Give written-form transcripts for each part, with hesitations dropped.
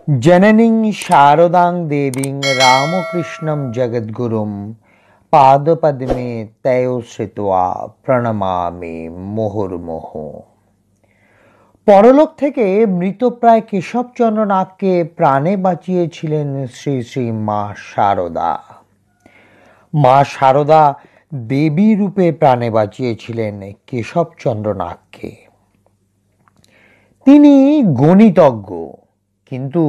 जननीं शारदां देवीं रामकृष्णं जगद्गुरुं पादपद्मे तयो শ্রিত্বা প্রণমামি মুহুর্মুহু। পরলোক থেকে মৃতপ্রায় কেশবচন্দ্র নাগকে প্রাণে বাঁচিয়েছিলেন শ্রী শ্রী মা শারদা। মা শারদা দেবী রূপে প্রাণে বাঁচিয়েছিলেন কেশবচন্দ্র নাগকে। তিনি গণিতজ্ঞ, কিন্তু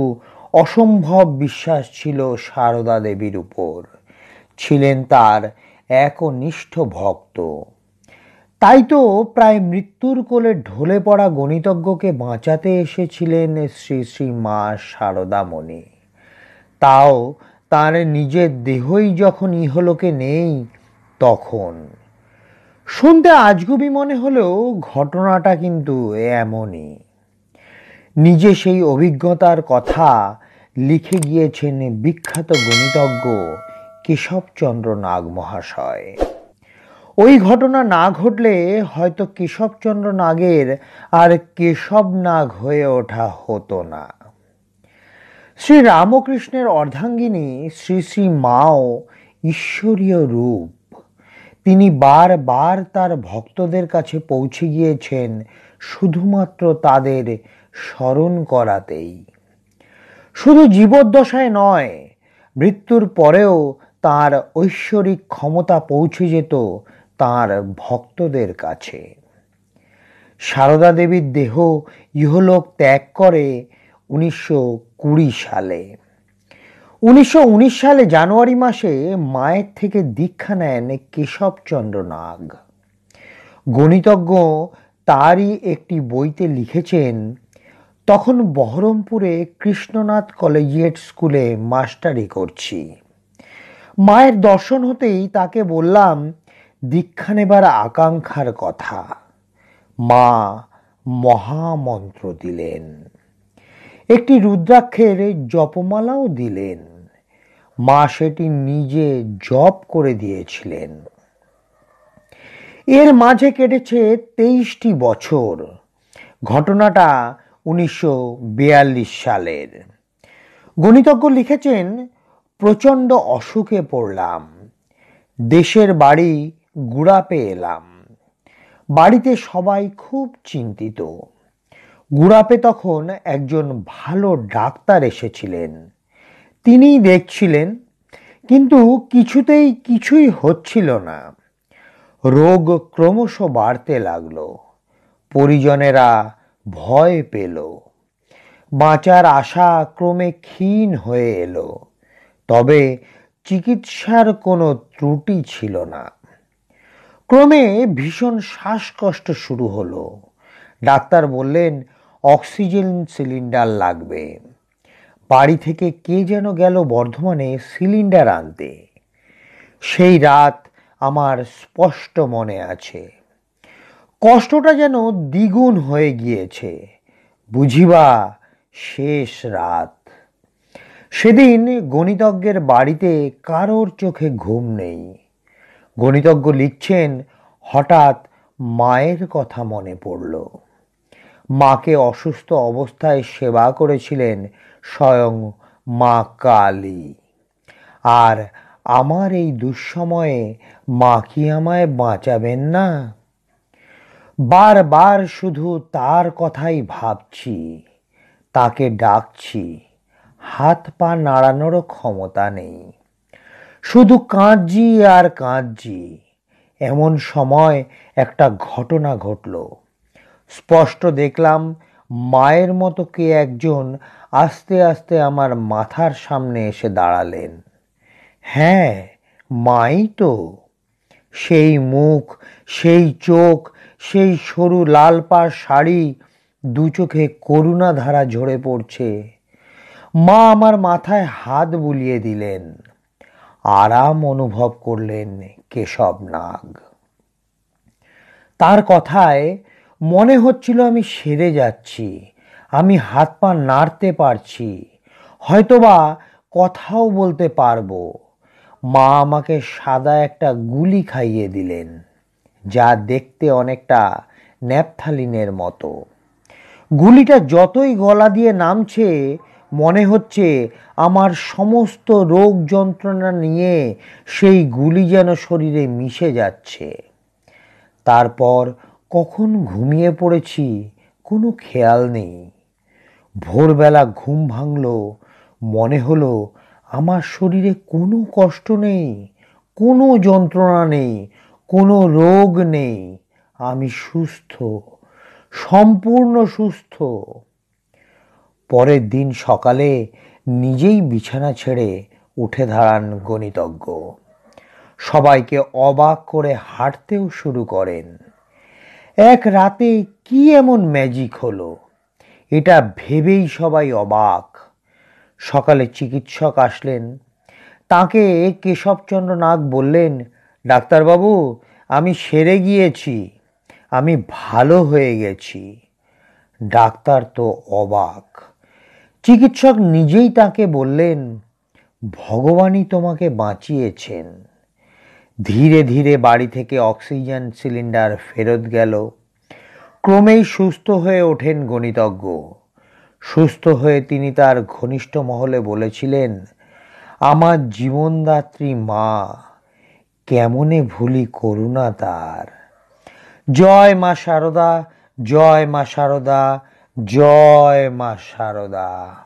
অসম্ভব বিশ্বাস ছিল শারদা দেবীর উপর। ছিলেন তার একনিষ্ঠ ভক্ত। তাই তো প্রায় মৃত্যুর কোলে ঢলে পড়া গণিতজ্ঞকে বাঁচাতে এসেছিলেন শ্রী শ্রী মা শারদামণি। তাও তার নিজের দেহই যখন ইহলোকে নেই তখন। শুনতে আজগুবি মনে হলেও ঘটনাটা কিন্তু এমনই। নিজে সেই অভিজ্ঞতার কথা লিখে গিয়েছেন বিখ্যাত গণিতজ্ঞ কেশবচন্দ্র নাগ মহাশয়। ওই ঘটনা না ঘটলে হয়তো কেশবচন্দ্র নাগের আর কেশব নাগ হয়ে ওঠা হতো না। শ্রী রামকৃষ্ণের অর্ধাঙ্গিনী শ্রী শ্রী মাও ঈশ্বরীয় রূপ। তিনি বারবার তার ভক্তদের কাছে পৌঁছে গিয়েছেন শুধুমাত্র তাদের স্মরণ করাতেই। শুধু জীবদ্দশায় নয়, মৃত্যুর পরেও তার ঐশ্বরিক ক্ষমতা পৌঁছে যেত তার ভক্তদের কাছে। সারদা দেবীর দেহ ইহলোক ত্যাগ করে 1920 সালে। 1919 সালে জানুয়ারি মাসে মায়ের থেকে দীক্ষা নেন কেশবচন্দ্র নাগ। গণিতজ্ঞ তারই একটি বইতে লিখেছেন, তখন বহরমপুরে কৃষ্ণনাথ কলেজিয়েট স্কুলে মাস্টারি করছি। মায়ের দর্শন হতেই তাকে বললাম দীক্ষা নেবার আকাঙ্ক্ষার কথা। মা মহামন্ত্র দিলেন, একটি রুদ্রাক্ষের জপমালাও দিলেন। মা সেটি নিজে জপ করে দিয়েছিলেন। এর মাঝে কেটেছে 23টি বছর। ঘটনাটা 1942 সালের। গণিতজ্ঞ লিখেছেন, প্রচণ্ড অসুখে পড়লাম। দেশের বাড়ি গুড়াপে এলাম। বাড়িতে সবাই খুব চিন্তিত। গুড়াপে তখন একজন ভালো ডাক্তার এসেছিলেন। তিনিই দেখছিলেন, কিন্তু কিছুই হচ্ছিল না। রোগ ক্রমশ বাড়তে লাগলো। পরিজনেরা ভয় পেল। বাঁচার আশা ক্রমে ক্ষীণ হয়ে এলো। তবে চিকিৎসার কোনো ত্রুটি ছিল না। ক্রমে ভীষণ শ্বাসকষ্ট শুরু হলো। ডাক্তার বললেন অক্সিজেন সিলিন্ডার লাগবে। বাড়ি থেকে কে যেন গেল বর্ধমানে সিলিন্ডার আনতে। সেই রাত আমার স্পষ্ট মনে আছে। কষ্টটা যেন দ্বিগুণ হয়ে গিয়েছে। বুঝিবা শেষ রাত। সেদিন গণিতজ্ঞের বাড়িতে কারোর চোখে ঘুম নেই। গণিতজ্ঞ লিখছেন, হঠাৎ মায়ের কথা মনে পড়ল। মাকে অসুস্থ অবস্থায় সেবা করেছিলেন স্বয়ং মা কালী। আর আমার এই দুঃসময়ে মা কি আমায় বাঁচাবেন না? বারবার শুধু তার কথাই ভাবছি, তাকে ডাকছি। হাত পা নাড়ানোরও ক্ষমতা নেই। শুধু কাঁদছি আর কাঁদছি। এমন সময় একটা ঘটনা ঘটল। স্পষ্ট দেখলাম মায়ের মতো কে একজন আস্তে আস্তে আমার মাথার সামনে এসে দাঁড়ালেন। হ্যাঁ, মাই তো। সেই মুখ, সেই চোখ, সেই সরু লাল পাড় শাড়ি, দু চোখে করুণা ধারা ঝরে পড়ছে। মা আমার মাথায় হাত বুলিয়ে দিলেন। আরাম অনুভব করলেন কেশব নাগ। তার কথায় মনে হচ্ছিল আমি সেরে যাচ্ছি। আমি হাত পা নাড়তে পারছি, হয়তোবা কথাও বলতে পারবো। মা আমাকে সাদা একটা গুলি খাইয়ে দিলেন, যা দেখতে অনেকটা ন্যাপথালিনের মতো। গুলিটা যতই গলা দিয়ে নামছে মনে হচ্ছে আমার সমস্ত রোগ যন্ত্রণা নিয়ে সেই গুলি যেন শরীরে মিশে যাচ্ছে। তারপর কখন ঘুমিয়ে পড়েছি কোনো খেয়াল নেই। ভোরবেলা ঘুম ভাঙল, মনে হলো আমার শরীরে কোনো কষ্ট নেই, কোনো যন্ত্রণা নেই, কোনো রোগ নেই, আমি সুস্থ, সম্পূর্ণ সুস্থ। পরের দিন সকালে নিজেই বিছানা ছেড়ে উঠে দাঁড়ান গণিতজ্ঞ। সবাইকে অবাক করে হাঁটতেও শুরু করেন। এক রাতে কি এমন ম্যাজিক হলো, এটা ভেবেই সবাই অবাক। সকালে চিকিৎসক আসলেন। তাকে কেশবচন্দ্র নাগ বললেন, ডাক্তারবাবু, আমি সেরে গিয়েছি, আমি ভালো হয়ে গেছি। ডাক্তার তো অবাক। চিকিৎসক নিজেই তাকে বললেন, ভগবানই তোমাকে বাঁচিয়েছেন। ধীরে ধীরে বাড়ি থেকে অক্সিজেন সিলিন্ডার ফেরত গেল। ক্রমেই সুস্থ হয়ে ওঠেন গণিতজ্ঞ। সুস্থ হয়ে তিনি তার ঘনিষ্ঠ মহলে বলেছিলেন, আমার জীবনদাত্রী মা, কেমনে ভুলি করুণা তার। জয় মা শারদা, জয় মা শারদা, জয় মা শারদা।